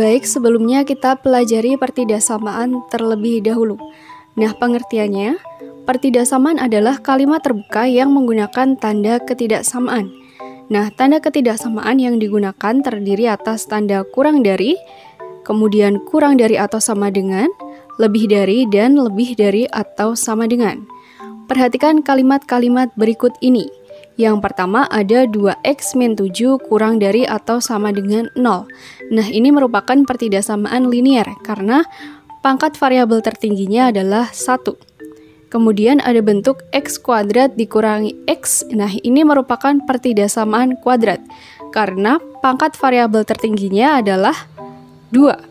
Baik, sebelumnya kita pelajari pertidaksamaan terlebih dahulu. Nah, pengertiannya, pertidaksamaan adalah kalimat terbuka yang menggunakan tanda ketidaksamaan. Nah, tanda ketidaksamaan yang digunakan terdiri atas tanda kurang dari, kemudian kurang dari atau sama dengan, lebih dari, dan lebih dari atau sama dengan. Perhatikan kalimat-kalimat berikut ini. Yang pertama ada 2x-7 kurang dari atau sama dengan 0. Nah, ini merupakan pertidaksamaan linier karena pangkat variabel tertingginya adalah 1. Kemudian ada bentuk x kuadrat dikurangi x. Nah, ini merupakan pertidaksamaan kuadrat karena pangkat variabel tertingginya adalah 2.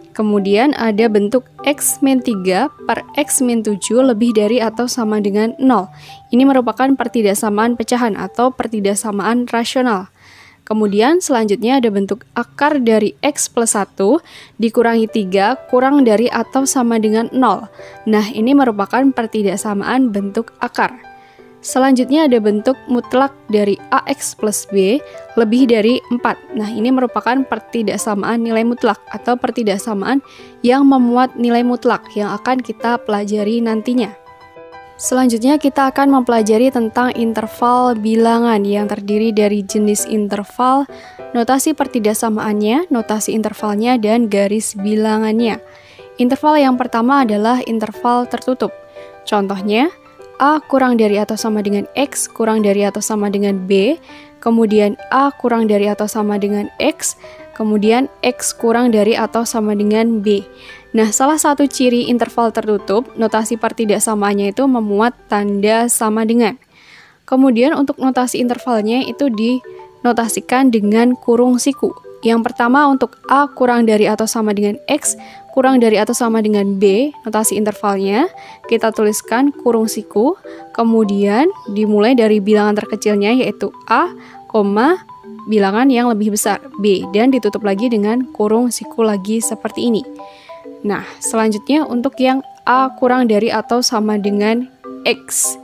Kemudian ada bentuk x-3 per x-7 lebih dari atau sama dengan 0. Ini merupakan pertidaksamaan pecahan atau pertidaksamaan rasional. Kemudian selanjutnya ada bentuk akar dari x plus 1 dikurangi 3 kurang dari atau sama dengan 0. Nah, ini merupakan pertidaksamaan bentuk akar. Selanjutnya ada bentuk mutlak dari ax plus b lebih dari 4. Nah, ini merupakan pertidaksamaan nilai mutlak atau pertidaksamaan yang memuat nilai mutlak yang akan kita pelajari nantinya. Selanjutnya kita akan mempelajari tentang interval bilangan yang terdiri dari jenis interval, notasi pertidaksamaannya, notasi intervalnya, dan garis bilangannya. Interval yang pertama adalah interval tertutup. Contohnya, A kurang dari atau sama dengan X kurang dari atau sama dengan B, kemudian A kurang dari atau sama dengan X, kemudian X kurang dari atau sama dengan B. Nah, salah satu ciri interval tertutup, notasi pertidaksamaannya itu memuat tanda sama dengan. Kemudian untuk notasi intervalnya itu dinotasikan dengan kurung siku. Yang pertama untuk A kurang dari atau sama dengan X kurang dari atau sama dengan B, notasi intervalnya kita tuliskan kurung siku, kemudian dimulai dari bilangan terkecilnya yaitu A, bilangan yang lebih besar B, dan ditutup lagi dengan kurung siku lagi seperti ini. Nah, selanjutnya untuk yang A kurang dari atau sama dengan X,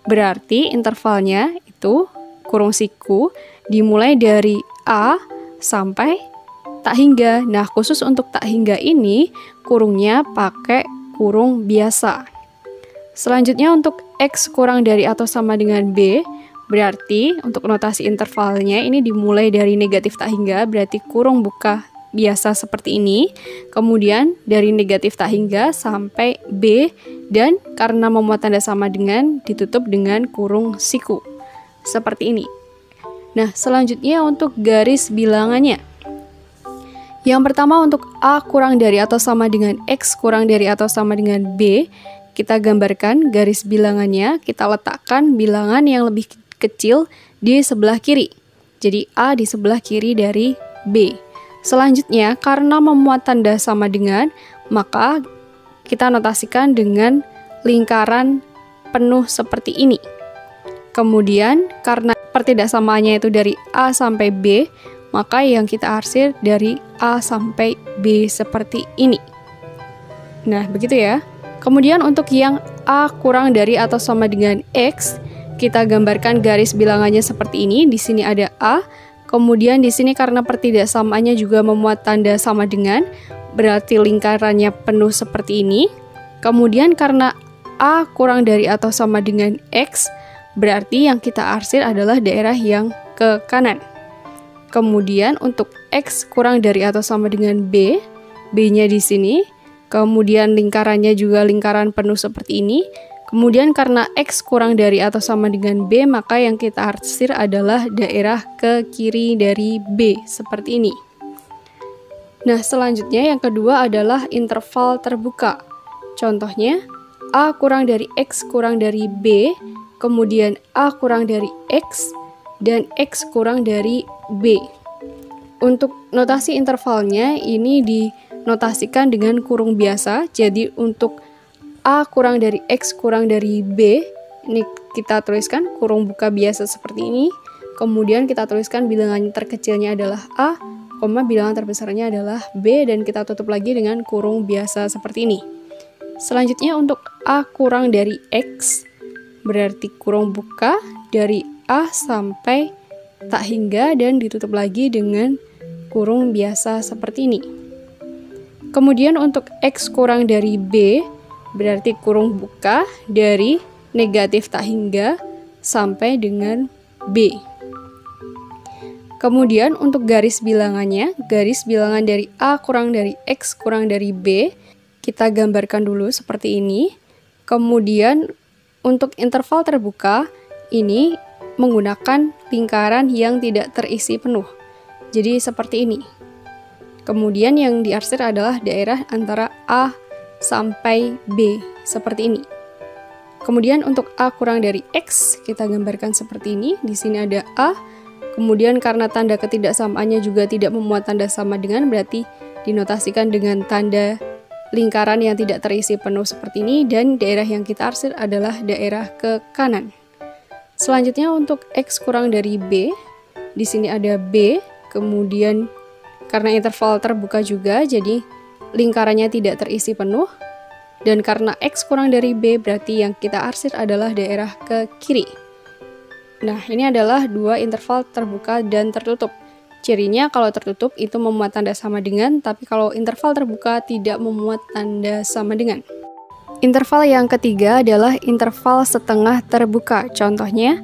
berarti intervalnya itu kurung siku dimulai dari A sampai tak hingga. Nah, khusus untuk tak hingga ini kurungnya pakai kurung biasa. Selanjutnya untuk X kurang dari atau sama dengan B, berarti untuk notasi intervalnya ini dimulai dari negatif tak hingga, berarti kurung buka biasa seperti ini. Kemudian dari negatif tak hingga sampai B, dan karena memuat tanda sama dengan ditutup dengan kurung siku. Seperti ini. Nah, selanjutnya untuk garis bilangannya. Yang pertama untuk A kurang dari atau sama dengan X kurang dari atau sama dengan B, kita gambarkan garis bilangannya, kita letakkan bilangan yang lebih kecil di sebelah kiri. Jadi A di sebelah kiri dari B. Selanjutnya, karena memuat tanda sama dengan, maka kita notasikan dengan lingkaran penuh seperti ini. Kemudian, karena pertidaksamaannya itu dari A sampai B, maka yang kita arsir dari A sampai B seperti ini. Nah, begitu ya. Kemudian untuk yang A kurang dari atau sama dengan X, kita gambarkan garis bilangannya seperti ini. Di sini ada A, kemudian di sini karena pertidaksamaannya juga memuat tanda sama dengan, berarti lingkarannya penuh seperti ini. Kemudian karena A kurang dari atau sama dengan X, berarti yang kita arsir adalah daerah yang ke kanan. Kemudian untuk X kurang dari atau sama dengan B, B-nya di sini. Kemudian lingkarannya juga lingkaran penuh seperti ini. Kemudian karena X kurang dari atau sama dengan B, maka yang kita arsir adalah daerah ke kiri dari B, seperti ini. Nah, selanjutnya yang kedua adalah interval terbuka. Contohnya, A kurang dari X kurang dari B, kemudian A kurang dari X, dan X kurang dari B. Untuk notasi intervalnya ini dinotasikan dengan kurung biasa. Jadi untuk A kurang dari X kurang dari B, ini kita tuliskan kurung buka biasa seperti ini. Kemudian kita tuliskan bilangan terkecilnya adalah A, bilangan terbesarnya adalah B, dan kita tutup lagi dengan kurung biasa seperti ini. Selanjutnya untuk A kurang dari X, berarti kurung buka dari A sampai tak hingga dan ditutup lagi dengan kurung biasa seperti ini. Kemudian untuk X kurang dari B, berarti kurung buka dari negatif tak hingga sampai dengan B. Kemudian untuk garis bilangannya, garis bilangan dari A kurang dari X kurang dari B, kita gambarkan dulu seperti ini. Kemudian untuk interval terbuka, ini menggunakan lingkaran yang tidak terisi penuh. Jadi seperti ini. Kemudian yang diarsir adalah daerah antara A sampai B, seperti ini. Kemudian untuk A kurang dari X, kita gambarkan seperti ini. Di sini ada A. Kemudian karena tanda ketidaksamaannya juga tidak memuat tanda sama dengan, berarti dinotasikan dengan tanda lingkaran yang tidak terisi penuh seperti ini, dan daerah yang kita arsir adalah daerah ke kanan. Selanjutnya untuk X kurang dari B, di sini ada B, kemudian karena interval terbuka juga, jadi lingkarannya tidak terisi penuh, dan karena X kurang dari B, berarti yang kita arsir adalah daerah ke kiri. Nah, ini adalah dua interval terbuka dan tertutup. Cirinya kalau tertutup itu memuat tanda sama dengan, tapi kalau interval terbuka tidak memuat tanda sama dengan. Interval yang ketiga adalah interval setengah terbuka. Contohnya,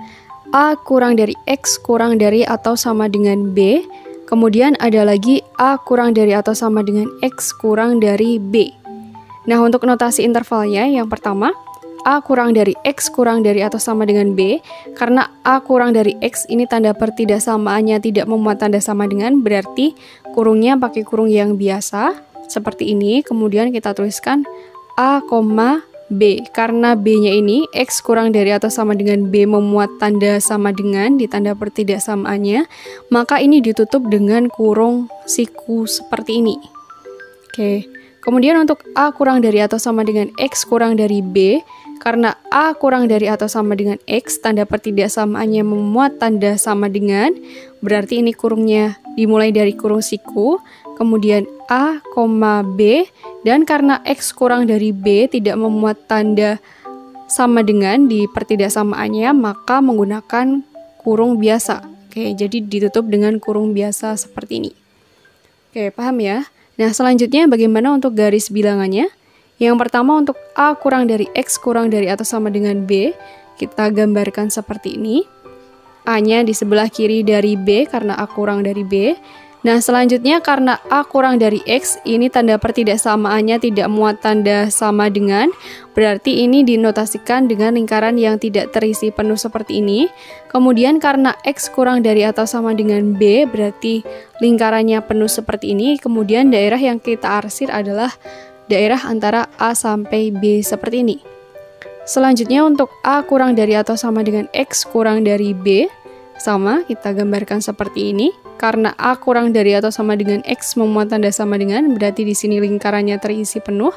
A kurang dari X kurang dari atau sama dengan B, kemudian ada lagi A kurang dari atau sama dengan X kurang dari B. Nah, untuk notasi intervalnya, yang pertama, A kurang dari X kurang dari atau sama dengan B. Karena A kurang dari X ini tanda pertidaksamaannya tidak memuat tanda sama dengan, berarti kurungnya pakai kurung yang biasa seperti ini. Kemudian kita tuliskan A, B. Karena B-nya ini X kurang dari atau sama dengan B memuat tanda sama dengan di tanda pertidaksamaannya, maka ini ditutup dengan kurung siku seperti ini. Oke. Kemudian untuk A kurang dari atau sama dengan X kurang dari B, karena A kurang dari atau sama dengan X, tanda pertidaksamaannya memuat tanda sama dengan, berarti ini kurungnya dimulai dari kurung siku, kemudian A, B, dan karena X kurang dari B tidak memuat tanda sama dengan di pertidaksamaannya, maka menggunakan kurung biasa. Oke, jadi ditutup dengan kurung biasa seperti ini. Oke, paham ya? Nah, selanjutnya bagaimana untuk garis bilangannya? Yang pertama untuk A kurang dari X kurang dari atau sama dengan B, kita gambarkan seperti ini. A-nya di sebelah kiri dari B karena A kurang dari B. Nah, selanjutnya karena A kurang dari X, ini tanda pertidaksamaannya tidak muat tanda sama dengan, berarti ini dinotasikan dengan lingkaran yang tidak terisi penuh seperti ini. Kemudian karena X kurang dari atau sama dengan B, berarti lingkarannya penuh seperti ini. Kemudian daerah yang kita arsir adalah daerah antara A sampai B seperti ini. Selanjutnya untuk A kurang dari atau sama dengan X kurang dari B, sama kita gambarkan seperti ini. Karena A kurang dari atau sama dengan X memuat tanda sama dengan, berarti di sini lingkarannya terisi penuh.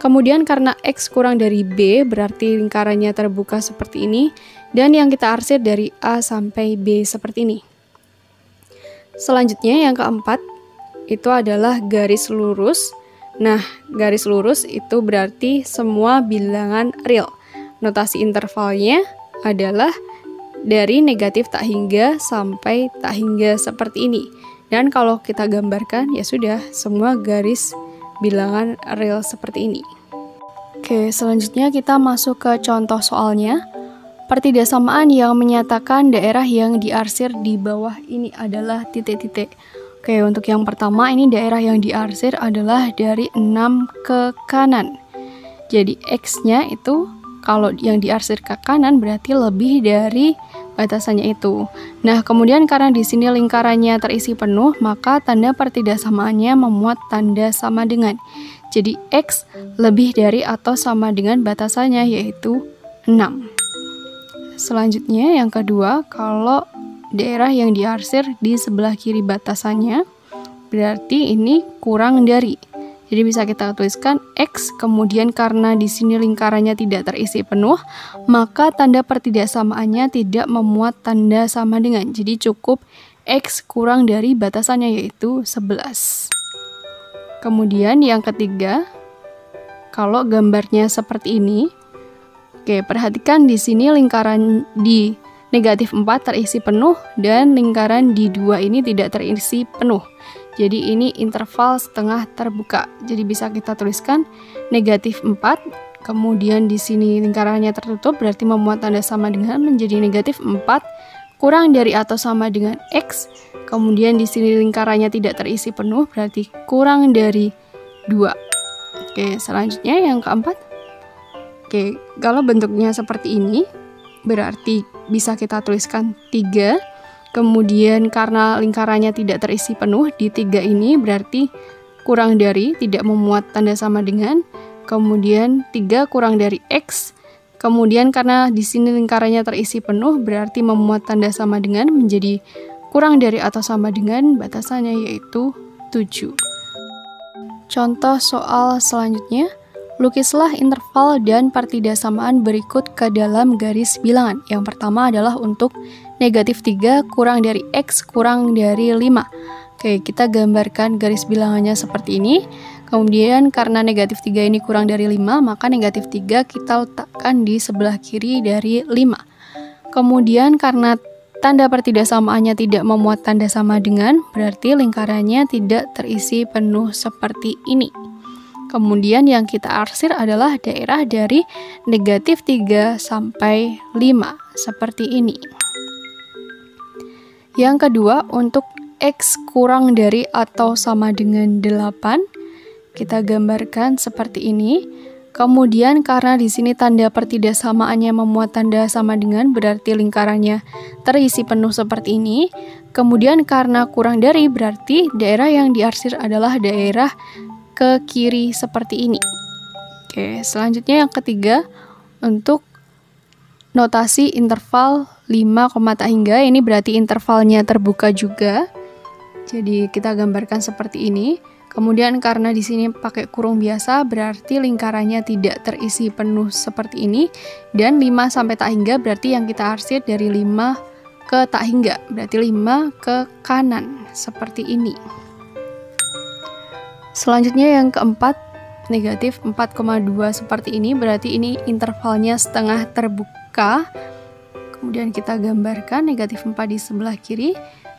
Kemudian karena X kurang dari B, berarti lingkarannya terbuka seperti ini. Dan yang kita arsir dari A sampai B seperti ini. Selanjutnya yang keempat, itu adalah garis lurus. Nah, garis lurus itu berarti semua bilangan real. Notasi intervalnya adalah dari negatif tak hingga sampai tak hingga seperti ini. Dan kalau kita gambarkan, ya sudah, semua garis bilangan real seperti ini. Oke, selanjutnya kita masuk ke contoh soalnya. Pertidaksamaan yang menyatakan daerah yang diarsir di bawah ini adalah titik-titik. Oke, untuk yang pertama ini daerah yang diarsir adalah dari 6 ke kanan. Jadi X-nya itu kalau yang diarsir ke kanan berarti lebih dari batasannya itu. Nah, kemudian karena di sini lingkarannya terisi penuh, maka tanda pertidaksamaannya memuat tanda sama dengan. Jadi X lebih dari atau sama dengan batasannya yaitu 6. Selanjutnya yang kedua, kalau daerah yang diarsir di sebelah kiri batasannya berarti ini kurang dari. Jadi bisa kita tuliskan X, kemudian karena di sini lingkarannya tidak terisi penuh, maka tanda pertidaksamaannya tidak memuat tanda sama dengan. Jadi cukup X kurang dari batasannya yaitu 11. Kemudian yang ketiga, kalau gambarnya seperti ini, oke, perhatikan di sini lingkaran di negatif 4 terisi penuh dan lingkaran di 2 ini tidak terisi penuh. Jadi ini interval setengah terbuka. Jadi bisa kita tuliskan negatif 4, kemudian di sini lingkarannya tertutup, berarti memuat tanda sama dengan menjadi negatif 4 kurang dari atau sama dengan X. Kemudian di sini lingkarannya tidak terisi penuh, berarti kurang dari 2. Oke, selanjutnya yang keempat. Oke, kalau bentuknya seperti ini, berarti bisa kita tuliskan 3. Kemudian karena lingkarannya tidak terisi penuh di 3 ini berarti kurang dari, tidak memuat tanda sama dengan. Kemudian 3 kurang dari X. Kemudian karena di sini lingkarannya terisi penuh berarti memuat tanda sama dengan menjadi kurang dari atau sama dengan, batasannya yaitu 7. Contoh soal selanjutnya. Lukislah interval dan pertidaksamaan berikut ke dalam garis bilangan. Yang pertama adalah untuk negatif 3 kurang dari X kurang dari 5. Oke, kita gambarkan garis bilangannya seperti ini. Kemudian karena negatif 3 ini kurang dari 5, maka negatif 3 kita letakkan di sebelah kiri dari 5. Kemudian karena tanda pertidaksamaannya tidak memuat tanda sama dengan, berarti lingkarannya tidak terisi penuh seperti ini. Kemudian yang kita arsir adalah daerah dari negatif 3 sampai 5, seperti ini. Yang kedua, untuk X kurang dari atau sama dengan 8, kita gambarkan seperti ini. Kemudian karena di sini tanda pertidaksamaannya memuat tanda sama dengan, berarti lingkarannya terisi penuh seperti ini. Kemudian karena kurang dari, berarti daerah yang diarsir adalah daerah ke kiri seperti ini. Oke, selanjutnya yang ketiga, untuk notasi interval 5, tak hingga, ini berarti intervalnya terbuka juga. Jadi kita gambarkan seperti ini. Kemudian karena di sini pakai kurung biasa, berarti lingkarannya tidak terisi penuh seperti ini. Dan 5 sampai tak hingga berarti yang kita arsir dari 5 ke tak hingga, berarti 5 ke kanan seperti ini. Selanjutnya yang keempat, negatif 4,2 seperti ini, berarti ini intervalnya setengah terbuka. Kemudian kita gambarkan negatif 4 di sebelah kiri,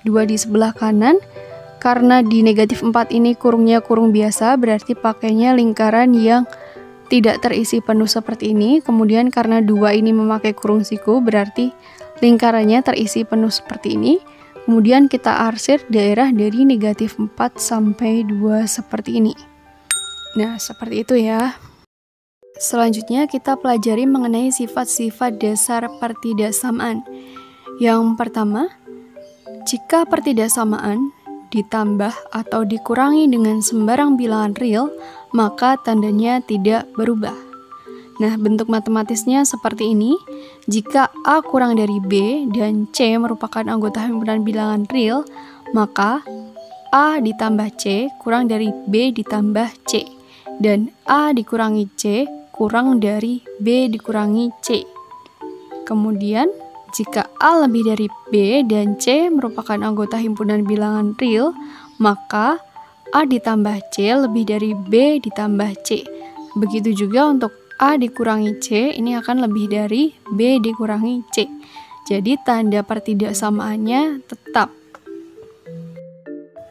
2 di sebelah kanan. Karena di negatif 4 ini kurungnya kurung biasa, berarti pakainya lingkaran yang tidak terisi penuh seperti ini. Kemudian karena 2 ini memakai kurung siku, berarti lingkarannya terisi penuh seperti ini. Kemudian kita arsir daerah dari negatif 4 sampai 2 seperti ini. Nah, seperti itu ya. Selanjutnya kita pelajari mengenai sifat-sifat dasar pertidaksamaan. Yang pertama, jika pertidaksamaan ditambah atau dikurangi dengan sembarang bilangan real, maka tandanya tidak berubah. Nah, bentuk matematisnya seperti ini. Jika A kurang dari B dan C merupakan anggota himpunan bilangan real, maka A ditambah C kurang dari B ditambah C, dan A dikurangi C kurang dari B dikurangi C. Kemudian, jika A lebih dari B dan C merupakan anggota himpunan bilangan real, maka A ditambah C lebih dari B ditambah C. Begitu juga untuk A dikurangi C, ini akan lebih dari B dikurangi C. Jadi tanda pertidaksamaannya tetap.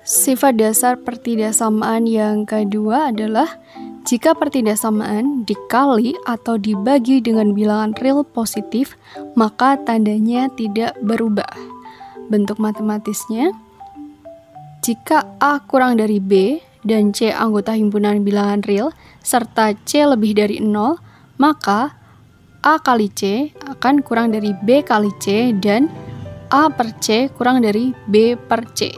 Sifat dasar pertidaksamaan yang kedua adalah jika pertidaksamaan dikali atau dibagi dengan bilangan real positif, maka tandanya tidak berubah. Bentuk matematisnya, jika A kurang dari B dan C anggota himpunan bilangan real, serta C lebih dari 0, maka A kali C akan kurang dari B kali C dan A per C kurang dari B per C.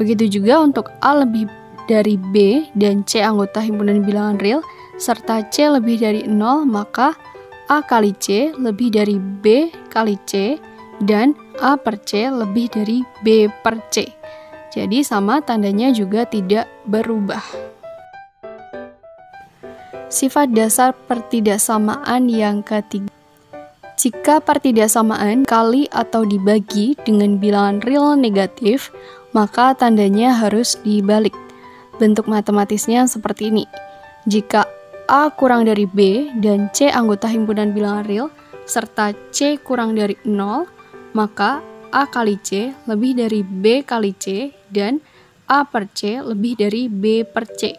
Begitu juga untuk A lebih dari B dan C anggota himpunan bilangan real, serta C lebih dari 0, maka A kali C lebih dari B kali C dan A per C lebih dari B per C. Jadi sama, tandanya juga tidak berubah. Sifat dasar pertidaksamaan yang ketiga. Jika pertidaksamaan kali atau dibagi dengan bilangan real negatif, maka tandanya harus dibalik. Bentuk matematisnya seperti ini. Jika A kurang dari B dan C anggota himpunan bilangan real, serta C kurang dari 0, maka A kali C lebih dari B kali C dan A per C lebih dari B per C.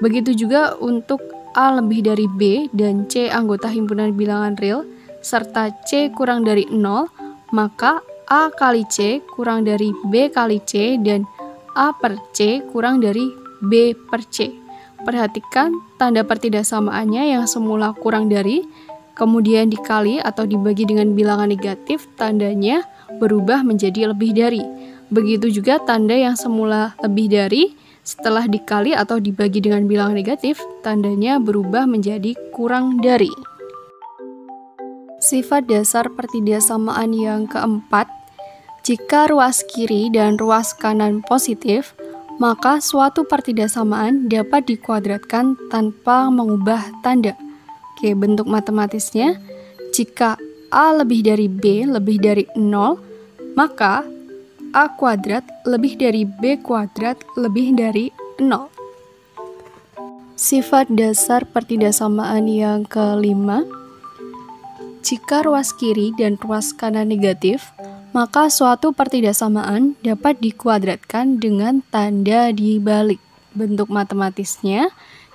Begitu juga untuk A lebih dari B dan C anggota himpunan bilangan real, serta C kurang dari 0, maka A kali C kurang dari B kali C dan A per C kurang dari B per C. Perhatikan tanda pertidaksamaannya yang semula kurang dari, kemudian dikali atau dibagi dengan bilangan negatif, tandanya berubah menjadi lebih dari. Begitu juga tanda yang semula lebih dari, setelah dikali atau dibagi dengan bilangan negatif, tandanya berubah menjadi kurang dari. Sifat dasar pertidaksamaan yang keempat, jika ruas kiri dan ruas kanan positif, maka suatu pertidaksamaan dapat dikuadratkan tanpa mengubah tanda. Oke, bentuk matematisnya, jika A lebih dari B lebih dari 0, maka A kuadrat lebih dari B kuadrat lebih dari 0. Sifat dasar pertidaksamaan yang kelima, jika ruas kiri dan ruas kanan negatif, maka suatu pertidaksamaan dapat dikuadratkan dengan tanda dibalik. Bentuk matematisnya,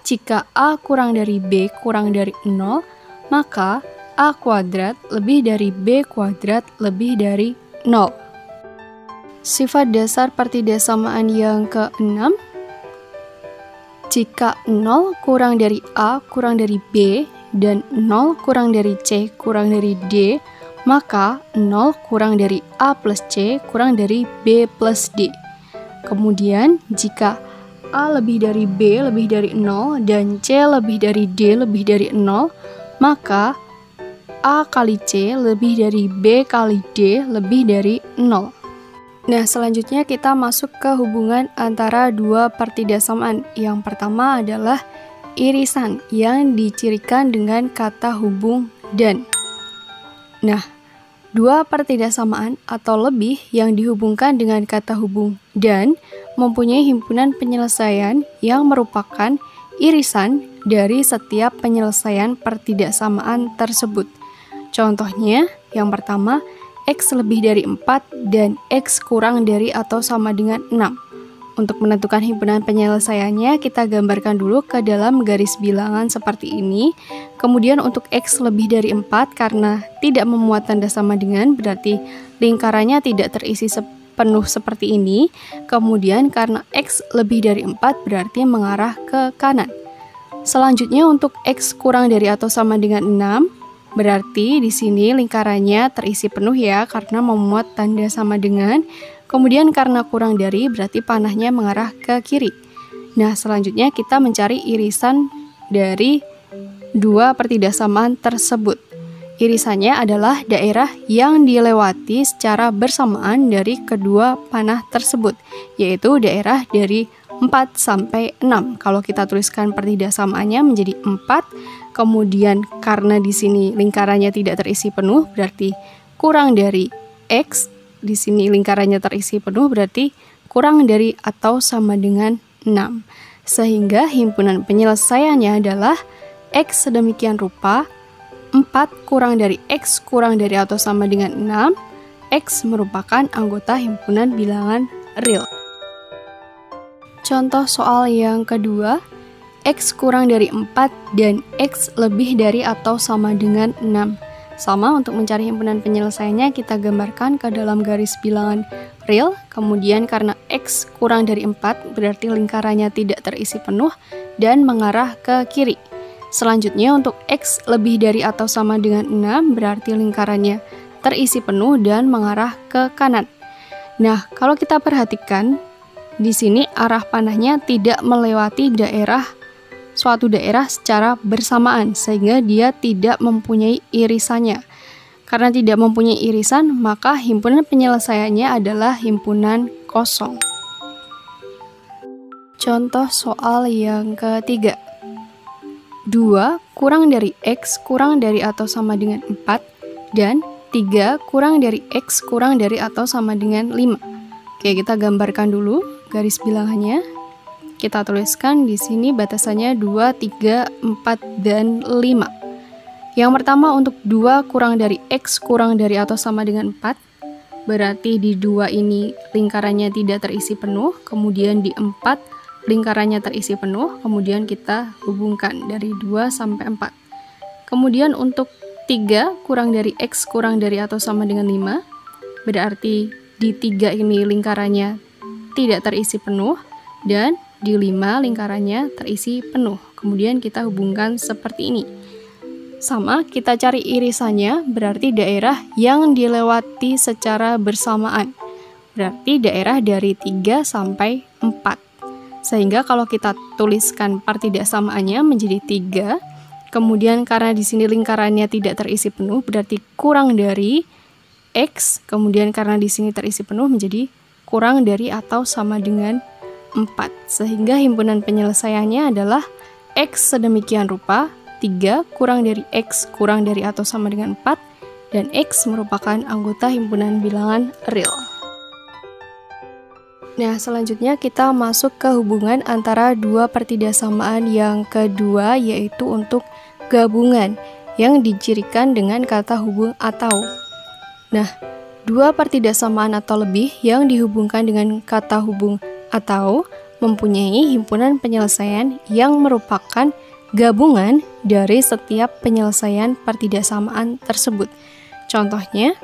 jika A kurang dari B kurang dari 0, maka A kuadrat lebih dari B kuadrat lebih dari 0. Sifat dasar pertidaksamaan yang keenam, jika 0 kurang dari A kurang dari B dan 0 kurang dari C kurang dari D, maka 0 kurang dari A plus C kurang dari B plus D. Kemudian, jika A lebih dari B lebih dari 0 dan C lebih dari D lebih dari 0, maka A kali C lebih dari B kali D lebih dari 0. Nah, selanjutnya kita masuk ke hubungan antara dua pertidaksamaan. Yang pertama adalah irisan yang dicirikan dengan kata hubung dan. Nah, dua pertidaksamaan atau lebih yang dihubungkan dengan kata hubung dan mempunyai himpunan penyelesaian yang merupakan irisan dari setiap penyelesaian pertidaksamaan tersebut. Contohnya, yang pertama, X lebih dari 4 dan X kurang dari atau sama dengan 6. Untuk menentukan himpunan penyelesaiannya, kita gambarkan dulu ke dalam garis bilangan seperti ini. Kemudian untuk X lebih dari 4, karena tidak memuat tanda sama dengan, berarti lingkarannya tidak terisi penuh seperti ini. Kemudian karena X lebih dari 4, berarti mengarah ke kanan. Selanjutnya untuk X kurang dari atau sama dengan 6, berarti di sini lingkarannya terisi penuh ya, karena memuat tanda sama dengan. Kemudian karena kurang dari, berarti panahnya mengarah ke kiri. Nah, selanjutnya kita mencari irisan dari dua pertidaksamaan tersebut. Irisannya adalah daerah yang dilewati secara bersamaan dari kedua panah tersebut, yaitu daerah dari 4 sampai 6. Kalau kita tuliskan pertidaksamaannya menjadi 4, kemudian karena di sini lingkarannya tidak terisi penuh, berarti kurang dari X. Di sini lingkarannya terisi penuh, berarti kurang dari atau sama dengan 6. Sehingga himpunan penyelesaiannya adalah X sedemikian rupa, 4 kurang dari X kurang dari atau sama dengan 6. X merupakan anggota himpunan bilangan real. Contoh soal yang kedua, X kurang dari 4 dan X lebih dari atau sama dengan 6. Sama, untuk mencari himpunan penyelesaiannya kita gambarkan ke dalam garis bilangan real. Kemudian karena X kurang dari 4, berarti lingkarannya tidak terisi penuh dan mengarah ke kiri. Selanjutnya untuk X lebih dari atau sama dengan 6, berarti lingkarannya terisi penuh dan mengarah ke kanan. Nah, kalau kita perhatikan, di sini arah panahnya tidak melewati suatu daerah secara bersamaan, sehingga dia tidak mempunyai irisannya. Karena tidak mempunyai irisan, maka himpunan penyelesaiannya adalah himpunan kosong. Contoh soal yang ketiga, 2 kurang dari X kurang dari atau sama dengan 4 dan 3 kurang dari X kurang dari atau sama dengan 5. Oke, kita gambarkan dulu garis bilangannya. Kita tuliskan di sini batasannya 2, 3, 4, dan 5. Yang pertama untuk 2 kurang dari X kurang dari atau sama dengan 4. berarti di 2 ini lingkarannya tidak terisi penuh, kemudian di 4 lingkarannya terisi penuh, kemudian kita hubungkan dari 2 sampai 4. Kemudian untuk 3 kurang dari X kurang dari atau sama dengan 5, berarti di 3 ini lingkarannya tidak terisi penuh, dan di 5 lingkarannya terisi penuh. Kemudian kita hubungkan seperti ini. Sama, kita cari irisannya, berarti daerah yang dilewati secara bersamaan. Berarti daerah dari 3 sampai 4. Sehingga kalau kita tuliskan partidaksamaannya menjadi 3, kemudian karena di sini lingkarannya tidak terisi penuh, berarti kurang dari X, kemudian karena di sini terisi penuh menjadi kurang dari atau sama dengan 4. Sehingga himpunan penyelesaiannya adalah X sedemikian rupa, 3 kurang dari X kurang dari atau sama dengan 4, dan X merupakan anggota himpunan bilangan real. Nah, selanjutnya kita masuk ke hubungan antara dua partidaksamaan yang kedua, yaitu untuk gabungan yang dicirikan dengan kata hubung atau. Nah, dua partidaksamaan atau lebih yang dihubungkan dengan kata hubung atau mempunyai himpunan penyelesaian yang merupakan gabungan dari setiap penyelesaian partidaksamaan tersebut. Contohnya,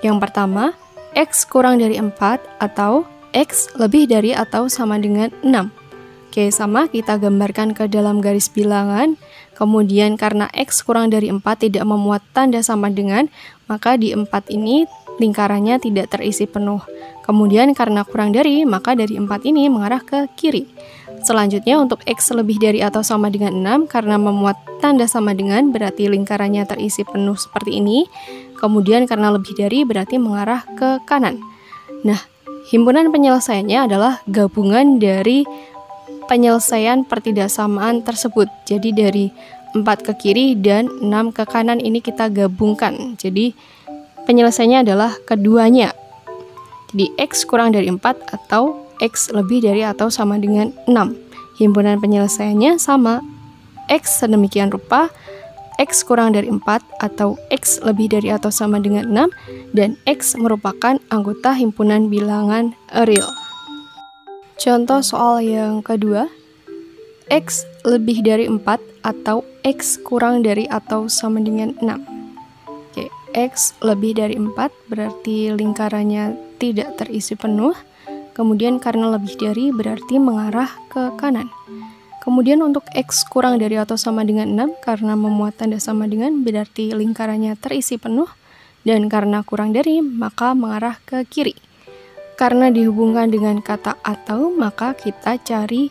yang pertama, X kurang dari 4 atau X lebih dari atau sama dengan 6. Oke, sama kita gambarkan ke dalam garis bilangan. Kemudian karena X kurang dari 4 tidak memuat tanda sama dengan, maka di 4 ini lingkarannya tidak terisi penuh. Kemudian karena kurang dari, maka dari 4 ini mengarah ke kiri. Selanjutnya untuk X lebih dari atau sama dengan 6, karena memuat tanda sama dengan berarti lingkarannya terisi penuh seperti ini. Kemudian karena lebih dari berarti mengarah ke kanan. Nah, himpunan penyelesaiannya adalah gabungan dari penyelesaian partidaksamaan tersebut. Jadi dari 4 ke kiri dan 6 ke kanan ini kita gabungkan. Jadi penyelesaiannya adalah keduanya. Jadi X kurang dari 4 atau X lebih dari atau sama dengan 6. Himpunan penyelesaiannya sama. X sedemikian rupa, X kurang dari 4 atau X lebih dari atau sama dengan 6, dan X merupakan anggota himpunan bilangan real. Contoh soal yang kedua, X lebih dari 4 atau X kurang dari atau sama dengan 6. Oke, X lebih dari 4 berarti lingkarannya tidak terisi penuh. Kemudian karena lebih dari berarti mengarah ke kanan. Kemudian untuk X kurang dari atau sama dengan 6, karena memuat tanda sama dengan berarti lingkarannya terisi penuh, dan karena kurang dari maka mengarah ke kiri. Karena dihubungkan dengan kata atau, maka kita cari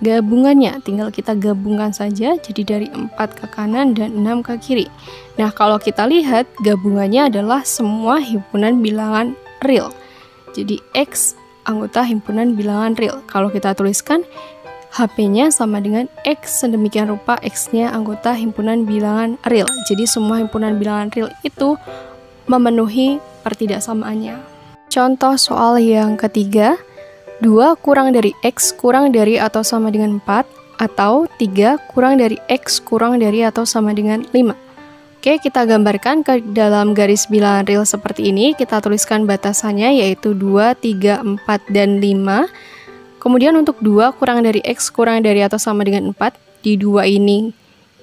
gabungannya, tinggal kita gabungkan saja, jadi dari 4 ke kanan dan 6 ke kiri. Nah, kalau kita lihat gabungannya adalah semua himpunan bilangan real. Jadi X anggota himpunan bilangan real. Kalau kita tuliskan HP-nya sama dengan X, sedemikian rupa X-nya anggota himpunan bilangan real. Jadi semua himpunan bilangan real itu memenuhi partidaksamaannya. Contoh soal yang ketiga, 2 kurang dari X kurang dari atau sama dengan 4, atau 3 kurang dari X kurang dari atau sama dengan 5. Oke, kita gambarkan ke dalam garis bilangan real seperti ini. Kita tuliskan batasannya yaitu 2, 3, 4, dan 5. Kemudian untuk 2 kurang dari X kurang dari atau sama dengan 4, di 2 ini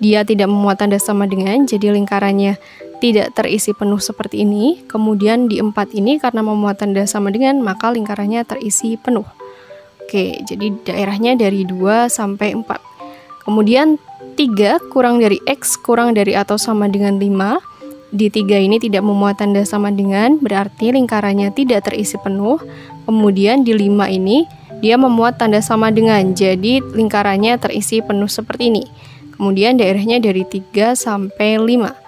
dia tidak memuat tanda sama dengan, jadi lingkarannya tidak terisi penuh seperti ini. Kemudian di 4 ini karena memuat tanda sama dengan, maka lingkarannya terisi penuh. Oke, jadi daerahnya dari 2 sampai 4. Kemudian 3 kurang dari X kurang dari atau sama dengan 5. Di 3 ini tidak memuat tanda sama dengan, berarti lingkarannya tidak terisi penuh. Kemudian di 5 ini dia memuat tanda sama dengan, jadi lingkarannya terisi penuh seperti ini. Kemudian daerahnya dari 3 sampai 5.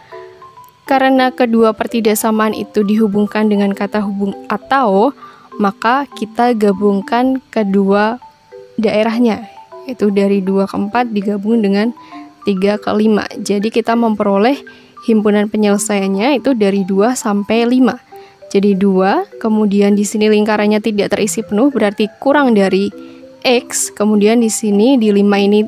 Karena kedua partidaksamaan itu dihubungkan dengan kata hubung atau, maka kita gabungkan kedua daerahnya, yaitu dari 2 ke 4 digabung dengan 3 ke 5. Jadi kita memperoleh himpunan penyelesaiannya itu dari 2 sampai 5. Jadi 2, kemudian di sini lingkarannya tidak terisi penuh, berarti kurang dari X. Kemudian di sini di 5 ini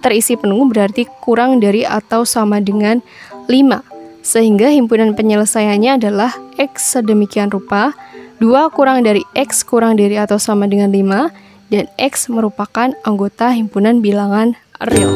terisi penuh, berarti kurang dari atau sama dengan 5. Sehingga himpunan penyelesaiannya adalah X sedemikian rupa, 2 kurang dari X kurang dari atau sama dengan 5, dan X merupakan anggota himpunan bilangan real.